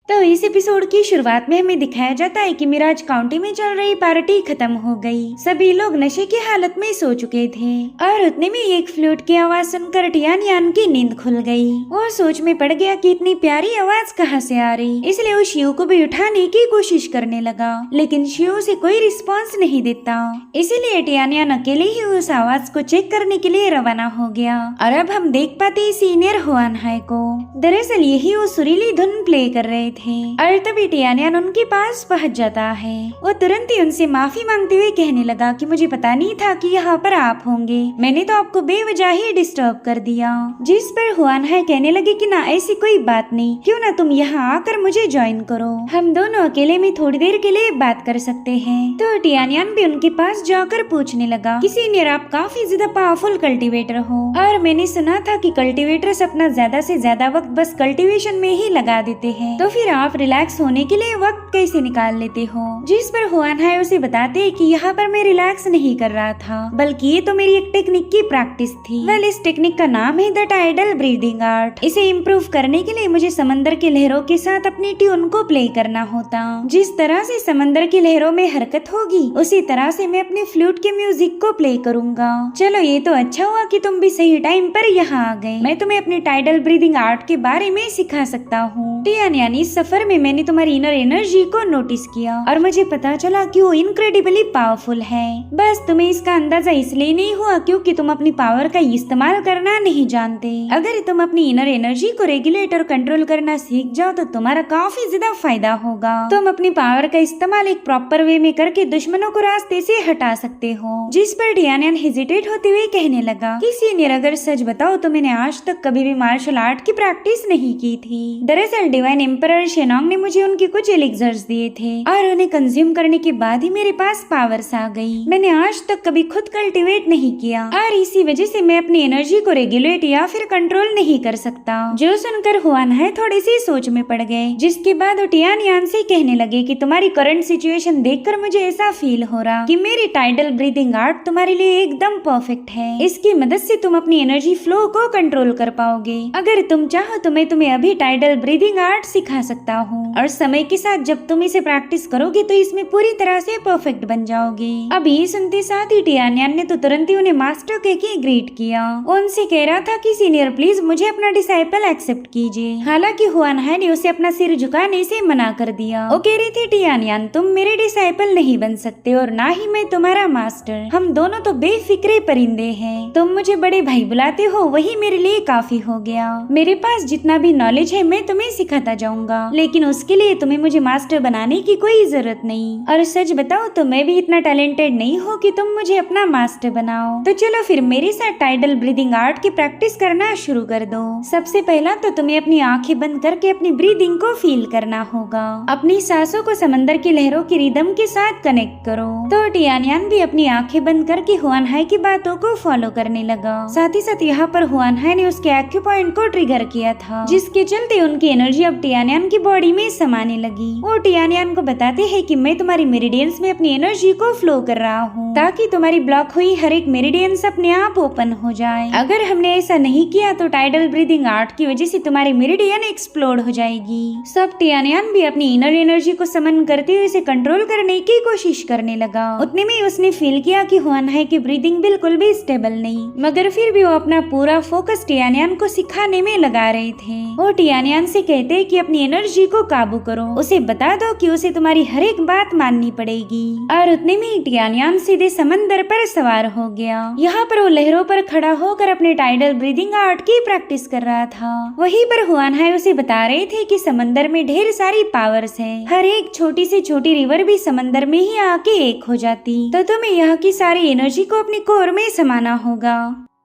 तो इस एपिसोड की शुरुआत में हमें दिखाया जाता है कि मिराज काउंटी में चल रही पार्टी खत्म हो गई। सभी लोग नशे की हालत में सो चुके थे और उतने में एक फ्लूट की आवाज सुनकर टियान की नींद खुल गई। वो सोच में पड़ गया कि इतनी प्यारी आवाज कहाँ से आ रही, इसलिए वो शिव को भी उठाने की कोशिश करने लगा, लेकिन शिव से कोई रिस्पॉन्स नहीं देता। इसीलिए टियान अकेले ही उस आवाज को चेक करने के लिए रवाना हो गया। और अब हम देख पाते सीनियर हुआन हाय को। दरअसल यही वो सुरीली धुन प्ले कर रहे थे और तभी टियान उनके पास पहुंच जाता है। वो तुरंत ही उनसे माफी मांगते हुए कहने लगा कि मुझे पता नहीं था कि यहाँ पर आप होंगे, मैंने तो आपको बेवजह ही डिस्टर्ब कर दिया। जिस पर हुआन हाय कहने लगे कि ना ऐसी कोई बात नहीं, क्यों ना तुम यहाँ आकर मुझे ज्वाइन करो, हम दोनों अकेले में थोड़ी देर के लिए बात कर सकते हैं। तो टियान भी उनके पास जाकर पूछने लगा कि सीनियर आप काफी ज्यादा पावरफुल कल्टीवेटर हो और मैंने सुना था कि कल्टीवेटर्स अपना ज्यादा से ज्यादा वक्त बस कल्टीवेशन में ही लगा देते हैं, तो फिर आप रिलैक्स होने के लिए वक्त कैसे निकाल लेते हो। जिस पर हुआन हाय उसे बताते हैं कि यहाँ पर मैं रिलैक्स नहीं कर रहा था, बल्कि ये तो मेरी एक टेक्निक की प्रैक्टिस थी। वेल इस टेक्निक का नाम है द टाइडल ब्रीदिंग आर्ट। इसे इम्प्रूव करने के लिए मुझे समंदर की लहरों के साथ अपनी ट्यून को प्ले करना होता। जिस तरह से समंदर की लहरों में हरकत होगी उसी तरह से मैं अपने फ्लूट के म्यूजिक को प्ले करूंगा। चलो ये तो अच्छा हुआ कि तुम भी सही टाइम पर यहाँ आ गए, मैं तुम्हें अपनी टाइडल ब्रीदिंग आर्ट के बारे में सिखा सकता हूँ। टियान इस सफर में मैंने तुम्हारी इनर एनर्जी को नोटिस किया और मुझे पता चला कि वो इनक्रेडिबली पावरफुल है। बस तुम्हें इसका अंदाजा इसलिए नहीं हुआ क्योंकि तुम अपनी पावर का इस्तेमाल करना नहीं जानते। अगर तुम अपनी इनर एनर्जी को रेगुलेट और कंट्रोल करना सीख जाओ तो तुम्हारा काफी ज्यादा फायदा होगा। तुम अपनी पावर का इस्तेमाल एक प्रॉपर वे में करके दुश्मनों को रास्ते से हटा सकते हो। जिस पर टियान हेजिटेट होते हुए कहने लगा कि सीनियर अगर सच बताओ तो मैंने आज तक कभी भी मार्शल आर्ट की प्रैक्टिस नहीं की थी। दरअसल डिवाइन एम्परर शेनोंग ने मुझे उनके कुछ एलिक्सर्स दिए थे और उन्हें कंज्यूम करने के बाद ही मेरे पास पावर्स आ गई। मैंने आज तक कभी खुद कल्टीवेट नहीं किया और इसी वजह से मैं अपनी एनर्जी को रेगुलेट या फिर कंट्रोल नहीं कर सकता। जो सुनकर हुआन है थोड़ी सी सोच में पड़ गए, जिसके बाद टियान से कहने लगे कि तुम्हारी करंट सिचुएशन देखकर मुझे ऐसा फील हो रहा कि मेरी टाइडल ब्रीदिंग आर्ट तुम्हारे लिए एकदम परफेक्ट है। इसकी मदद से तुम अपनी एनर्जी फ्लो को कंट्रोल कर पाओगे। अगर तुम चाहो तो मैं तुम्हें अभी टाइडल ब्रीदिंग आर्ट सिखा सकता हूँ और समय के साथ जब तुम इसे प्रैक्टिस करोगे तो इसमें पूरी तरह से परफेक्ट बन जाओगे। अब ये सुनते साथ ही टियान ने तो तुरंत ही उन्हें मास्टर कह के ग्रीट किया। उनसे कह रहा था कि सीनियर प्लीज मुझे अपना डिसाइपल एक्सेप्ट कीजिए। हालांकि हुआन हाय ने उसे अपना सिर झुकाने से मना कर दिया। वो कह रही थी टियान तुम मेरे डिसाइपल नहीं बन सकते और ना ही मैं तुम्हारा मास्टर, हम दोनों तो बेफिक्रे परिंदे हैं। तुम मुझे बड़े भाई बुलाते हो वही मेरे लिए काफी हो गया। मेरे पास जितना भी नॉलेज है मैं तुम्हें सिखाता जाऊंगा, लेकिन उसके लिए तुम्हें मुझे मास्टर बनाने की कोई जरूरत नहीं। और सच बताओ तो मैं भी इतना टैलेंटेड नहीं हूँ कि तुम मुझे अपना मास्टर बनाओ। तो चलो फिर मेरे साथ टाइडल ब्रीदिंग आर्ट की प्रैक्टिस करना शुरू कर दो। सबसे पहला तो तुम्हें अपनी आंखें बंद करके अपनी ब्रीदिंग को फील करना होगा। अपनी सांसों को समंदर की लहरों की रिदम के साथ कनेक्ट करो। तो टियान भी अपनी आंखें बंद करके हुआन हाय की बातों को फॉलो करने लगा। साथ ही साथ यहाँ पर हुआन हाय ने उसके एक्यू पॉइंट को ट्रिगर किया था, जिसके चलते उनकी एनर्जी अब टियान की बॉडी में समाने लगी। वो टियान को बताते हैं कि मैं तुम्हारी मेरिडियंस में अपनी एनर्जी को फ्लो कर रहा हूँ ताकि तुम्हारी ब्लॉक हुई हर एक मेरिडियंस अपने आप ओपन हो जाए। अगर हमने ऐसा नहीं किया तो टाइडल ब्रीदिंग आर्ट की वजह से तुम्हारी मेरिडियन एक्सप्लोड हो जाएगी। सब टियान भी अपनी इनर एनर्जी को समन करते हुए इसे कंट्रोल करने की कोशिश करने लगा। उतने में उसने फील किया कि हुआन हाय की ब्रीदिंग बिल्कुल भी स्टेबल नहीं, मगर फिर भी वो अपना पूरा फोकस टियान को सिखाने में लगा रहे थे। वो टियान से कहते कि अपनी एनर्जी को काबू करो, उसे बता दो कि उसे तुम्हारी हर एक बात माननी पड़ेगी। और उतने में टियान सीधे समंदर पर सवार हो गया। यहाँ पर वो लहरों पर खड़ा होकर अपने टाइडल ब्रीदिंग आर्ट की प्रैक्टिस कर रहा था। वहीं पर हुआन हाय उसे बता रहे थे कि समंदर में ढेर सारी पावर्स है, हर एक छोटी से छोटी रिवर भी समंदर में ही आके एक हो जाती। तो तुम्हें यहाँ की सारी एनर्जी को अपने कोर में समाना होगा।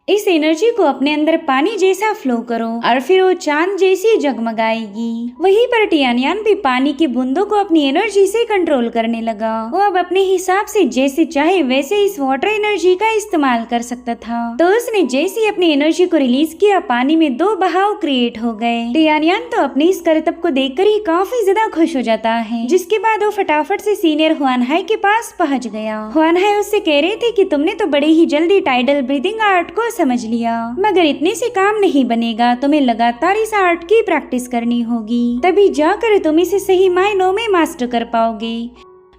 इस एनर्जी को अपने अंदर पानी जैसा फ्लो करो और फिर वो चांद जैसी जगमगाएगी। वहीं पर टियान भी पानी की बूंदों को अपनी एनर्जी से कंट्रोल करने लगा। वो अब अपने हिसाब से जैसे चाहे वैसे इस वाटर एनर्जी का इस्तेमाल कर सकता था। तो उसने जैसे अपनी एनर्जी को रिलीज किया पानी में दो बहाव क्रिएट हो गए। टियान तो अपने इस करतब को देखकर ही काफी ज्यादा खुश हो जाता है, जिसके बाद वो फटाफट से सीनियर हुआन हाय के पास पहुँच गया। हुआन हाय उससे कह रहे थे कि तुमने तो बड़े ही जल्दी टाइडल ब्रीदिंग आर्ट को समझ लिया, मगर इतने से काम नहीं बनेगा, तुम्हें लगातार इस आर्ट की प्रैक्टिस करनी होगी, तभी जाकर तुम इसे सही मायनों में मास्टर कर पाओगे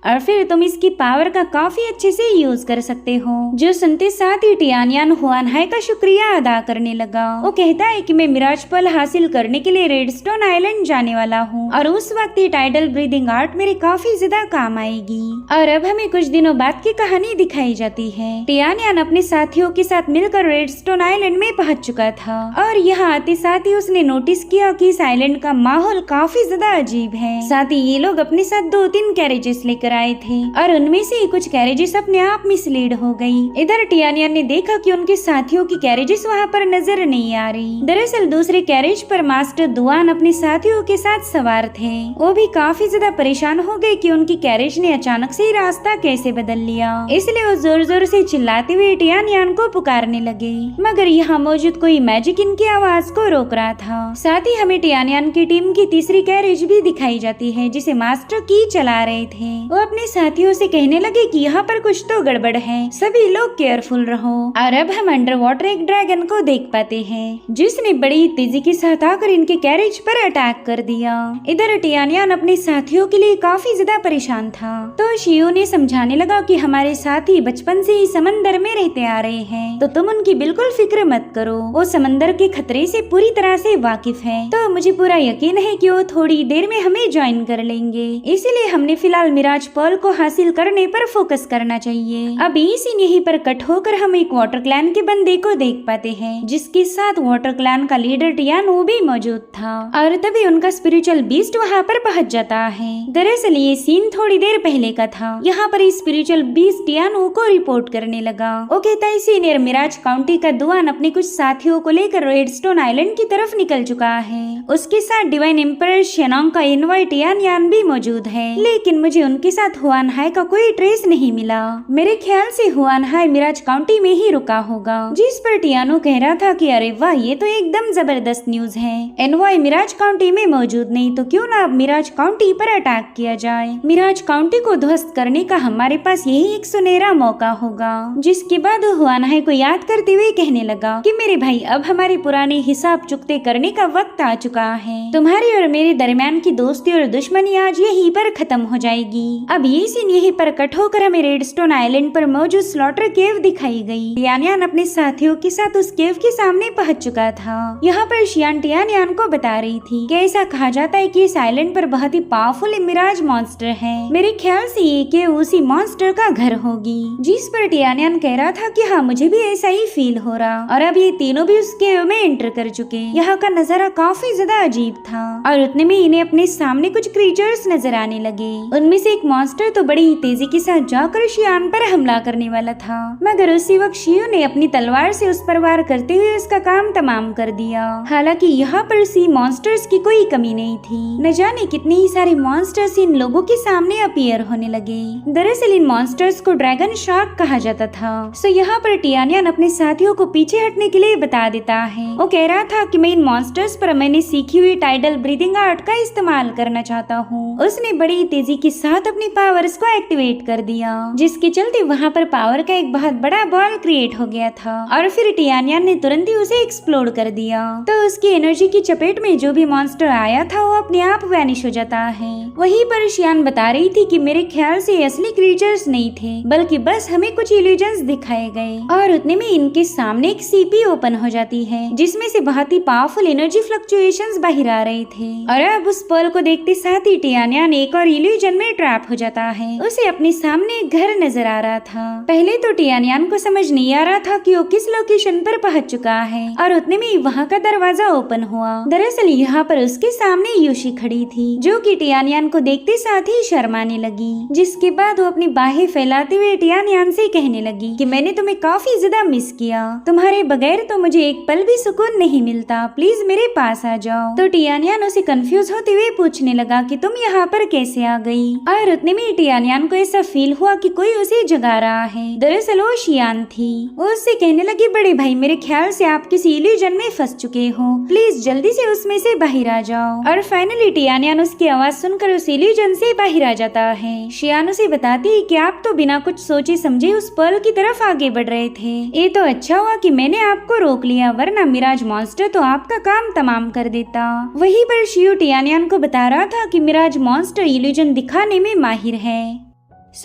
और फिर तुम इसकी पावर का काफी अच्छे से यूज कर सकते हो। जो सुनते साथ ही टियानयान हुआनहाई का शुक्रिया अदा करने लगा। वो कहता है कि मैं मिराज पल हासिल करने के लिए रेडस्टोन आइलैंड जाने वाला हूँ और उस वक्त ये टाइडल ब्रीदिंग आर्ट मेरे काफी ज्यादा काम आएगी। और अब हमें कुछ दिनों बाद की कहानी दिखाई जाती है। टियानयान अपने साथियों के साथ मिलकर रेडस्टोन आइलैंड में पहुँच चुका था और यहाँ आते साथ ही उसने नोटिस किया कि इस आइलैंड का माहौल काफी ज्यादा अजीब है। साथ ही ये लोग अपने साथ 2-3 कैरेजेस लेकर आए थे और उनमें से कुछ कैरेजेस अपने आप मिसलीड हो गई। इधर टियानयान ने देखा कि उनके साथियों की कैरेजेस वहाँ पर नजर नहीं आ रही। दरअसल दूसरे कैरेज पर मास्टर दुआन अपने साथियों के साथ सवार थे। वो भी काफी ज्यादा परेशान हो गए कि उनकी कैरेज ने अचानक से रास्ता कैसे बदल लिया, इसलिए वो जोर जोर से चिल्लाते हुए टियानयान को पुकारने लगे, मगर यहाँ मौजूद कोई मैजिक इनकी आवाज को रोक रहा था। साथ ही हमें टियानयान की टीम की तीसरी कैरेज भी दिखाई जाती है जिसे मास्टर की चला रहे थे। वो अपने साथियों से कहने लगे कि यहाँ पर कुछ तो गड़बड़ है, सभी लोग केयरफुल रहो। और अब हम अंडर वाटर एक ड्रैगन को देख पाते हैं जिसने बड़ी तेजी के साथ आकर इनके कैरेज पर अटैक कर दिया। इधर टियानयान अपने साथियों के लिए काफी ज्यादा परेशान था, तो शियो ने समझाने लगा कि हमारे साथी बचपन से ही समंदर में रहते आ रहे हैं, तो तुम उनकी बिल्कुल फिक्र मत करो, वो समंदर के खतरे से पूरी तरह से वाकिफ है, तो मुझे पूरा यकीन है कि वो थोड़ी देर में हमें ज्वाइन कर लेंगे। इसीलिए हमने फिलहाल मिराज पर्ल को हासिल करने पर फोकस करना चाहिए। अब इसी यहीं पर कट होकर हम एक वाटर क्लैन के बंदे को देख पाते हैं जिसके साथ वाटर क्लैन का लीडर टियानो भी मौजूद था और तभी उनका स्पिरिचुअल बीस्ट वहाँ पर पहुँच जाता है। दरअसल ये सीन थोड़ी देर पहले का था। यहाँ पर स्पिरिचुअल बीस्ट टियानो को रिपोर्ट करने लगा। वो कहता है सीनियर मिराज काउंटी का दुआन अपने कुछ साथियों को लेकर रेडस्टोन आइलैंड की तरफ निकल चुका है। उसके साथ डिवाइन एम्परर शेनोंग का इनवाइट टियानयान भी मौजूद है, लेकिन मुझे उनके साथ हुआनहाई का कोई ट्रेस नहीं मिला। मेरे ख्याल से हुआनहाई मिराज काउंटी में ही रुका होगा। जिस पर टियानो कह रहा था कि अरे वाह, ये तो एकदम जबरदस्त न्यूज है। एनवाई मिराज काउंटी में मौजूद नहीं, तो क्यों ना अब मिराज काउंटी पर अटैक किया जाए। मिराज काउंटी को ध्वस्त करने का हमारे पास यही एक सुनहरा मौका होगा। जिसके बाद हुआनहाई को याद करते हुए कहने लगा कि मेरे भाई, अब हमारे पुराने हिसाब चुकते करने का वक्त आ चुका है। तुम्हारे और मेरे दरमियान की दोस्ती और दुश्मनी आज यहीं पर खत्म हो जाएगी। अब ये सीन यहीं पर कट होकर हमें रेडस्टोन आइलैंड पर मौजूद स्लॉटर केव दिखाई गई। टियानयान अपने साथियों के साथ उस केव के सामने पहुंच चुका था। यहाँ पर शियान टियानयान को बता रही थी कि ऐसा कहा जाता है कि इस आइलैंड पर बहुत ही पावरफुल मिराज मॉन्स्टर है। मेरे ख्याल से ये केव उसी मॉन्स्टर का घर होगी। जिस पर टियानयान कह रहा था कि हाँ, मुझे भी ऐसा ही फील हो रहा। और अब ये तीनों भी उस केव में एंटर कर चुके। यहाँ का नजारा काफी ज्यादा अजीब था और उतने में इन्हें अपने सामने कुछ क्रीचर्स नजर आने लगे। उनमें से एक मॉन्स्टर तो बड़ी तेजी के साथ जाकर शियान पर हमला करने वाला था, मगर उसी वक्त शियो ने अपनी तलवार से उस पर वार करते हुए उसका काम तमाम कर दिया। हालांकि यहाँ पर सी मॉन्स्टर्स की कोई कमी नहीं थी। न जाने कितने ही सारे मॉन्स्टर्स इन लोगों के सामने अपीयर होने लगे। दरअसल इन मॉन्स्टर्स को ड्रैगन शार्क कहा जाता था। सो यहाँ पर टियानयान अपने साथियों को पीछे हटने के लिए बता देता है। वो कह रहा था कि मैं इन मॉन्स्टर्स पर मैंने सीखी हुई टाइडल ब्रीदिंग आर्ट का इस्तेमाल करना चाहता हूँ। उसने बड़ी तेजी के साथ अपनी पावर्स को एक्टिवेट कर दिया, जिसके चलते वहाँ पर पावर का एक बहुत बड़ा बॉल क्रिएट हो गया था और फिर टियानयान ने तुरंत ही उसे एक्सप्लोड कर दिया। तो उसकी एनर्जी की चपेट में जो भी मॉन्स्टर आया था वो अपने आप वैनिश हो जाता है। वहीं पर शियान बता रही थी कि मेरे ख्याल से असली क्रीचर्स नहीं थे, बल्कि बस हमें कुछ इल्यूजन्स दिखाए गए। और उतने में इनके सामने एक सीपी ओपन हो जाती है जिसमें से बहुत ही पावरफुल एनर्जी फ्लक्चुएशंस बाहर आ रहे थे। और अब उस पर्ल को देखते साथ ही टियानयान एक और इल्यूजन में ट्रैप हो जाता है। उसे अपने सामने एक घर नजर आ रहा था। पहले तो टियानयान को समझ नहीं आ रहा था कि वो किस लोकेशन पर पहुंच चुका है और उतने में वहाँ का दरवाजा ओपन हुआ। दरअसल यहाँ पर उसके सामने यूशी खड़ी थी, जो कि टियानयान को देखते साथ ही शर्माने लगी। जिसके बाद वो अपनी बाहें फैलाते हुए टियानयान से कहने लगी कि मैंने तुम्हें काफी ज्यादा मिस किया, तुम्हारे बगैर तो मुझे एक पल भी सुकून नहीं मिलता, प्लीज मेरे पास आ जाओ। तो टियानयान उसे कंफ्यूज होते हुए पूछने लगा कि तुम यहाँ पर कैसे आ गई। और उतने में टियानियान को ऐसा फील हुआ कि कोई उसे जगा रहा है। दरअसल वो शियान थी। वो उससे कहने लगी, बड़े भाई मेरे ख्याल से आप किसी इल्यूजन में फंस चुके हो, प्लीज जल्दी से उसमें से बाहर आ जाओ। और फाइनली टियानियान उसकी आवाज सुनकर उस इल्यूजन से बाहर आ जाता है। शियान उसे बताती है कि आप तो बिना कुछ सोचे समझे उस पर्ल की तरफ आगे बढ़ रहे थे। ये तो अच्छा हुआ कि मैंने आपको रोक लिया, वरना मिराज मॉन्स्टर तो आपका काम तमाम कर देता। वहीं पर शियू टियानियान को बता रहा था कि मिराज मॉन्स्टर इल्यूजन दिखाने में माहिर है।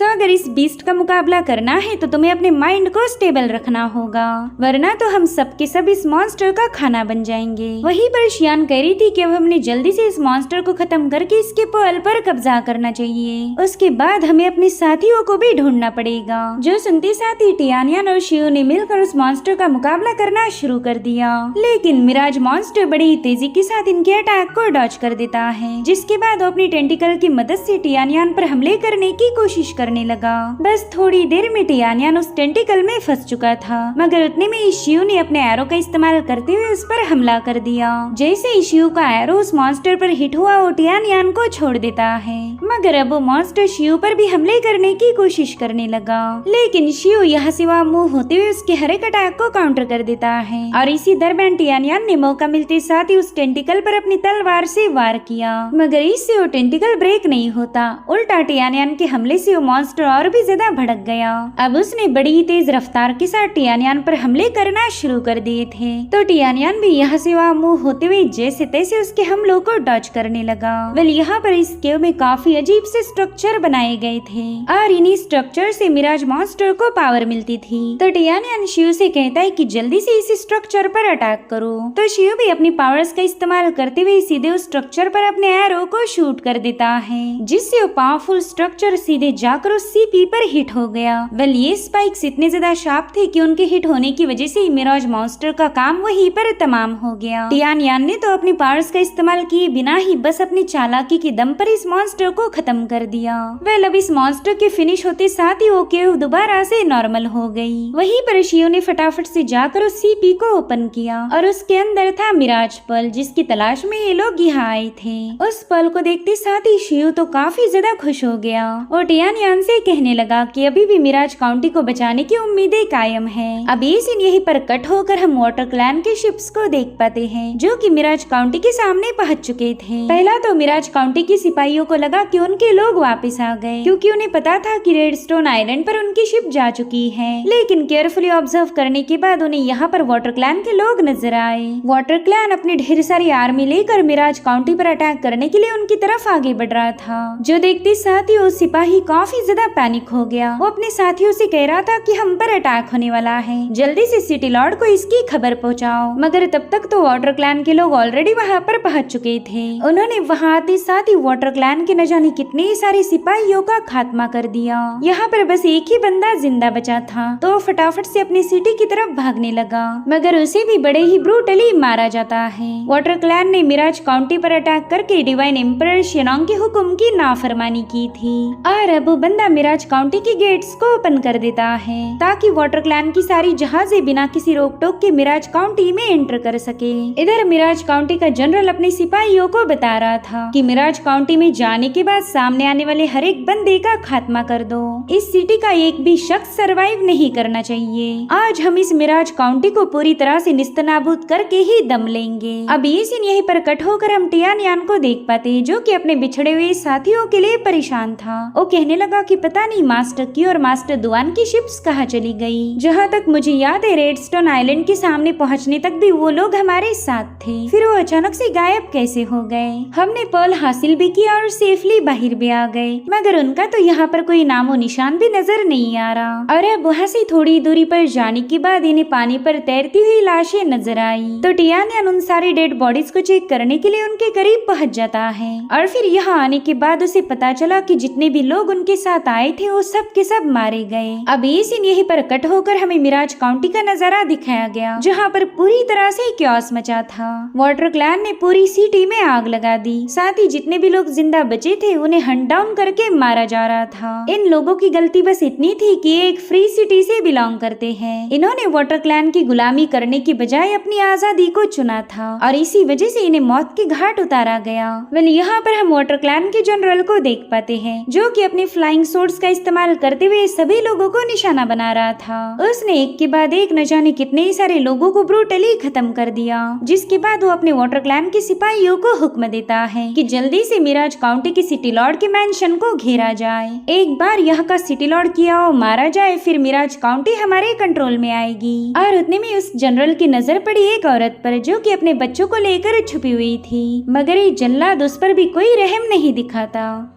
अगर इस बीस्ट का मुकाबला करना है तो तुम्हें अपने माइंड को स्टेबल रखना होगा, वरना तो हम सब के सब इस मॉन्स्टर का खाना बन जाएंगे। वहीं पर शियान कह रही थी कि अब हमने जल्दी से इस मॉन्स्टर को खत्म करके इसके पर्ल पर कब्जा करना चाहिए। उसके बाद हमें अपने साथियों को भी ढूंढना पड़ेगा। जो सुनते साथ ही टियानियान और शियू ने मिलकर उस मॉन्स्टर का मुकाबला करना शुरू कर दिया। लेकिन मिराज मॉन्स्टर बड़ी तेजी के साथ इनके अटैक को डॉज कर देता है, जिसके बाद वो अपनी टेंटिकल की मदद से टियानियान पर हमले करने की कोशिश करने लगा। बस थोड़ी देर में टियानियान उस टेंटिकल में फंस चुका था, मगर उतने में इशियू ने अपने एरो का इस्तेमाल करते हुए उस पर हमला कर दिया। जैसे इशियू का एरो उस मॉन्स्टर पर हिट हुआ, वो टियानियान को छोड़ देता है, मगर अब वो मॉन्स्टर शियू पर भी हमले करने की कोशिश करने लगा। लेकिन शियू यहाँ से वहाँ मुँह होते हुए उसके हर एक अटैक को काउंटर कर देता है। और इसी दरमियान टियानियान ने मौका मिलते साथ ही उस टेंटिकल पर अपनी तलवार से वार किया, मगर इससे वो टेंटिकल ब्रेक नहीं होता। उल्टा टियानियान के हमले से वो मॉन्स्टर और भी ज्यादा भड़क गया। अब उसने बड़ी तेज रफ्तार के साथ टियानियान पर हमले करना शुरू कर दिए थे। तो टियानियान भी यहाँ से वहाँ मुँह होते हुए जैसे तैसे उसके हमलों को डॉज करने लगा। वेल यहाँ पर इस केव में काफी अजीब से स्ट्रक्चर बनाए गए थे और इन्हीं स्ट्रक्चर से मिराज मॉन्स्टर को पावर मिलती थी। तो टियानियान शियू से कहता है कि जल्दी से इस स्ट्रक्चर पर अटैक करो। तो शियू भी अपनी पावर्स का इस्तेमाल करते हुए सीधे उस स्ट्रक्चर पर अपने एरो को शूट कर देता है, जिससे वो पावरफुल स्ट्रक्चर सीधे जाकर उस सीपी पर हिट हो गया। वेल ये स्पाइक्स इतने ज्यादा शार्प थे कि उनके हिट होने की वजह से मिराज मॉन्स्टर का काम वहीं पर तमाम हो गया। टियानियान ने तो अपनी पावर्स का इस्तेमाल किए बिना ही बस अपनी चालाकी के दम पर इस मॉन्स्टर को खत्म कर दिया। वेल अब इस मॉन्स्टर के फिनिश होते साथ ही वो केव दोबारा से नॉर्मल हो गई। वहीं पर शियू ने फटाफट से जाकर उस सीपी को ओपन किया और उसके अंदर था मिराज पर्ल, जिसकी तलाश में ये लोग यहाँ आए थे। उस पर्ल को देखते साथ ही शियू तो काफी ज्यादा खुश हो गया और टियानियान से कहने लगा कि अभी भी मिराज काउंटी को बचाने की उम्मीदें कायम है। अब ये सीन यहीं पर कट होकर हम वाटर क्लैन के शिप्स को देख पाते हैं, जो कि मिराज काउंटी के सामने पहुंच चुके थे। पहला तो मिराज काउंटी के सिपाहियों को लगा कि उनके लोग वापस आ गए, क्योंकि उन्हें पता था कि रेडस्टोन आइलैंड पर उनकी शिप जा चुकी है। लेकिन केयरफुली ऑब्जर्व करने के बाद उन्हें यहाँ पर वाटर क्लैन के लोग नजर आए। वाटर क्लैन अपनी ढेर सारी आर्मी लेकर मिराज काउंटी पर अटैक करने के लिए उनकी तरफ आगे बढ़ रहा था, जो देखते साथ ही वो सिपाही काफी ज्यादा पैनिक हो गया। वो अपने साथियों से कह रहा था कि हम पर अटैक होने वाला है, जल्दी से सिटी लॉर्ड को इसकी खबर पहुंचाओ। मगर तब तक तो वाटर क्लैन के लोग ऑलरेडी वहां पर पहुंच चुके थे। उन्होंने वहां आते साथ ही वाटर क्लैन के न जाने कितने सारे सिपाहियों का खात्मा कर दिया। यहाँ पर बस एक ही बंदा जिंदा बचा था, तो फटाफट से अपनी सिटी की तरफ भागने लगा, मगर उसे भी बड़े ही ब्रूटली मारा जाता है। वाटर क्लैन ने मिराज काउंटी पर अटैक करके डिवाइन एम्परर शेनोंग के हुक्म की नाफरमानी की थी और अब वो बंदा मिराज काउंटी के गेट्स को ओपन कर देता है ताकि वाटर क्लैन की सारी जहाजें बिना किसी रोक टोक के मिराज काउंटी में एंटर कर सके। इधर मिराज काउंटी का जनरल अपने सिपाहियों को बता रहा था कि मिराज काउंटी में जाने के बाद सामने आने वाले हर एक बंदे का खात्मा कर दो। इस सिटी का एक भी शख्स सरवाइव नहीं करना चाहिए। आज हम इस मिराज काउंटी को पूरी तरह से निस्तनाबूद करके ही दम लेंगे। अब ये सीन यहीं पर कट होकर हम टियानियान को देख पाते हैं, जो कि अपने बिछड़े हुए साथियों के लिए परेशान था। वो कहने लगा कि पता नहीं मास्टर की और मास्टर दुआन की शिप्स कहाँ चली गई। जहाँ तक मुझे याद है रेडस्टोन आइलैंड के सामने पहुँचने तक भी वो लोग हमारे साथ थे, फिर वो अचानक से गायब कैसे हो गए। हमने पर्ल हासिल भी किया और सेफली बाहर भी आ गए, मगर उनका तो यहाँ पर कोई नामो निशान भी नजर नहीं आ रहा। और अब वहाँ से थोड़ी दूरी पर जाने के बाद इन्हें पानी पर तैरती हुई लाशें नजर आई। तो टियानियान उन सारी डेड बॉडीज को चेक करने के लिए उनके करीब पहुँच जाता है और फिर यहाँ आने के बाद उसे पता चला कि जितने भी लोग उनके साथ आए थे वो सब के सब मारे गए। अब ये सीन यहीं पर कट होकर हमें मिराज काउंटी का नजारा दिखाया गया, जहाँ पर पूरी तरह से क्योस मचा था। वाटर क्लैन ने पूरी सिटी में आग लगा दी, साथ ही जितने भी लोग जिंदा बचे थे उन्हें हंट डाउन करके मारा जा रहा था। इन लोगों की गलती बस इतनी थी कि ये एक फ्री सिटी से बिलोंग करते हैं। इन्होंने वाटर क्लैन की गुलामी करने की बजाय अपनी आजादी को चुना था और इसी वजह से इन्हें मौत के घाट उतारा गया। वेल यहाँ पर हम वाटर क्लैन के जनरल को देख पाते हैं, जो कि अपने फ्लाइंग सोर्स का इस्तेमाल करते हुए सभी लोगों को निशाना बना रहा था। उसने एक के बाद एक न जाने कितने ही सारे लोगों को ब्रूटली खत्म कर दिया, जिसके बाद वो अपने वाटर क्लैन के सिपाहियों को हुक्म देता है कि जल्दी से मिराज काउंटी के सिटी लॉर्ड के मैंशन को घेरा जाए। एक बार यहाँ का सिटी लॉर्ड किया और मारा जाए, फिर मिराज काउंटी हमारे कंट्रोल में आएगी। और उतने में उस जनरल की नजर पड़ी एक औरत पर, जो कि अपने बच्चों को लेकर छुपी हुई थी, मगर ये जल्लाद उस पर भी कोई रहम नहीं दिखाता।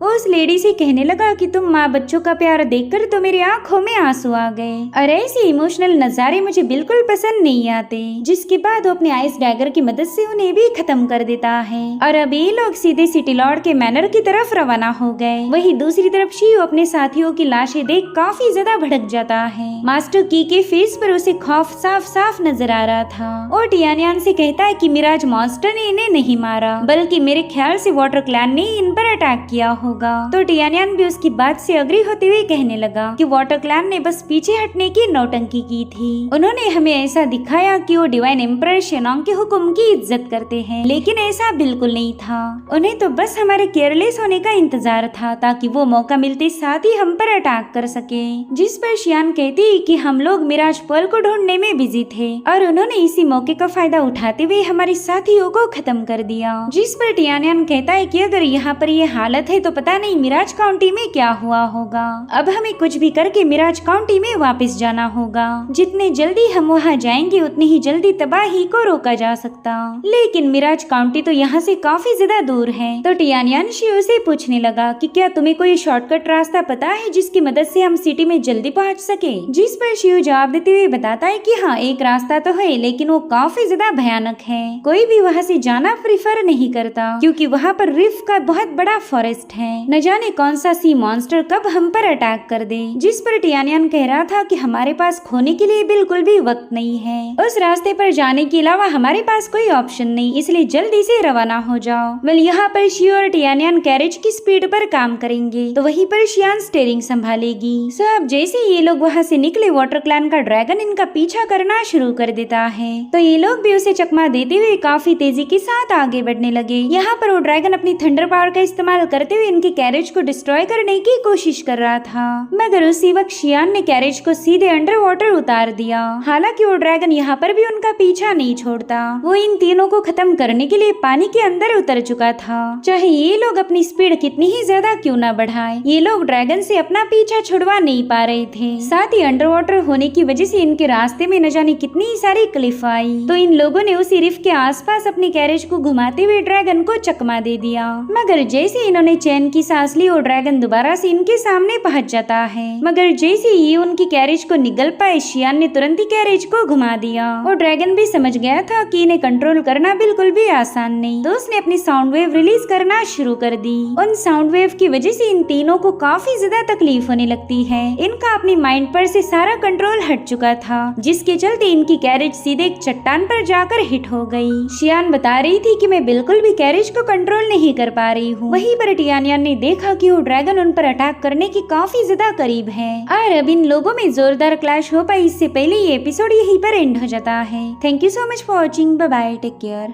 उस लेडी से कहने लगा कि तुम माँ बच्चों का प्यार देखकर तो मेरी आंखों में आंसू आ गए और ऐसे इमोशनल नजारे मुझे बिल्कुल पसंद नहीं आते। जिसके बाद वो अपने आइस डैगर की मदद से उन्हें भी खत्म कर देता है और अब ये लोग सीधे सिटी लॉर्ड के मैनर की तरफ रवाना हो गए। वहीं दूसरी तरफ शिव अपने साथियों की लाशें देख काफी ज्यादा भड़क जाता है। मास्टर की के फेस पर उसे खौफ साफ साफ नजर आ रहा था और टियानियान से कहता है कि मिराज मॉन्स्टर ने इन्हें नहीं मारा, बल्कि मेरे ख्याल से वाटर क्लैन ने इन पर अटैक किया होगा। तो टियानियान भी उसकी बात से अग्री होते हुए कहने लगा कि वाटर क्लैन ने बस पीछे हटने की नौटंकी की थी। उन्होंने हमें ऐसा दिखाया कि वो डिवाइन एम्परर शेनोंग के हुक्म की इज्जत करते हैं, लेकिन ऐसा बिल्कुल नहीं था। उन्हें तो बस हमारे केयरलेस होने का इंतजार था ताकि वो मौका मिलते साथ ही हम पर अटैक कर सके। जिस पर शियान कहती कि हम लोग मिराज पर्ल को ढूंढने में बिजी थे और उन्होंने इसी मौके का फायदा उठाते हुए हमारे साथियों को खत्म कर दिया। जिस पर टियानियान कहता है कि अगर यहाँ पर ये हालत है तो पता नहीं मिराज काउंटी में क्या हुआ होगा। अब हमें कुछ भी करके मिराज काउंटी में वापस जाना होगा। जितने जल्दी हम वहाँ जाएंगे उतनी ही जल्दी तबाही को रोका जा सकता। लेकिन मिराज काउंटी तो यहाँ से काफी ज्यादा दूर है। तो टियानियान शिव से पूछने लगा कि क्या तुम्हें कोई शॉर्टकट रास्ता पता है जिसकी मदद से हम सिटी में जल्दी पहुँच सके। जिस पर शिव जवाब देते हुए बताता है कि हाँ, एक रास्ता तो है, लेकिन वो काफी ज्यादा भयानक है। कोई भी वहाँ से जाना प्रिफर नहीं करता क्योंकि वहाँ पर रिफ का बहुत बड़ा फॉरेस्ट है। न जाने कौन सा सी मॉन्स्टर कब हम पर अटैक कर दे। जिस पर टियानियान कह रहा था कि हमारे पास खोने के लिए बिल्कुल भी वक्त नहीं है। उस रास्ते पर जाने के अलावा हमारे पास कोई ऑप्शन नहीं, इसलिए जल्दी से रवाना हो जाओ। वेल यहाँ पर शियो और टियानियान कैरेज की स्पीड पर काम करेंगे तो वहीं पर शियान स्टीयरिंग संभालेगी। सो अब जैसे ये लोग वहाँ से निकले, वाटर क्लैन का ड्रैगन इनका पीछा करना शुरू कर देता है। तो ये लोग भी उसे चकमा देते हुए काफी तेजी के साथ आगे बढ़ने लगे। यहाँ पर वो ड्रैगन अपनी थंडर पावर का इस्तेमाल करते हुए इनके कैरेज को डिस्ट्रॉय करने की कोशिश कर रहा था, मगर उसी वक्त शियान ने कैरेज को सीधे अंडर वाटर उतार दिया। हालांकि वो ड्रैगन यहाँ पर भी उनका पीछा नहीं छोड़ता। वो इन तीनों को खत्म करने के लिए पानी के अंदर उतर चुका था। चाहे ये लोग अपनी स्पीड कितनी ही ज्यादा क्यों न बढ़ाए, ये लोग ड्रैगन से अपना पीछा छुड़वा नहीं पा रहे थे। साथ ही अंडर वाटर होने की वजह से इनके रास्ते में न जाने कितनी ही सारी क्लिफ आई। तो इन लोगों ने उसी रिफ के आसपास अपनी कैरेज को घुमाते हुए ड्रैगन को चकमा दे दिया। मगर जैसे इन्होंने चैन की सांस ली, वो ड्रैगन दोबारा से इनके सामने पहुंच जाता है। मगर जैसे ये उनकी कैरेज को निगल पाए, शियान ने तुरंत ही कैरेज को घुमा दिया। और ड्रैगन भी समझ गया था कि इन्हें कंट्रोल करना बिल्कुल भी आसान नहीं, तो उसने अपनी साउंड वेव रिलीज करना शुरू कर दी। उन साउंड वेव की वजह से इन तीनों को काफी ज्यादा तकलीफ होने लगती है। इनका अपनी माइंड पर से सारा कंट्रोल हट चुका था, जिसके चलते इनकी कैरेज सीधे एक चट्टान पर जाकर हिट हो गई। शियान बता रही थी कि मैं बिल्कुल भी कैरेज को कंट्रोल नहीं कर पा रही हूँ। वहीं पर टियानियान ने देखा कि वो ड्रैगन उन पर अटैक करने की काफी ज्यादा करीब है और अब इन लोगों में जोरदार क्लैश हो पाई। इससे पहले ये एपिसोड यहीं पर एंड हो जाता है। Thank you so much for watching. Bye bye, take care.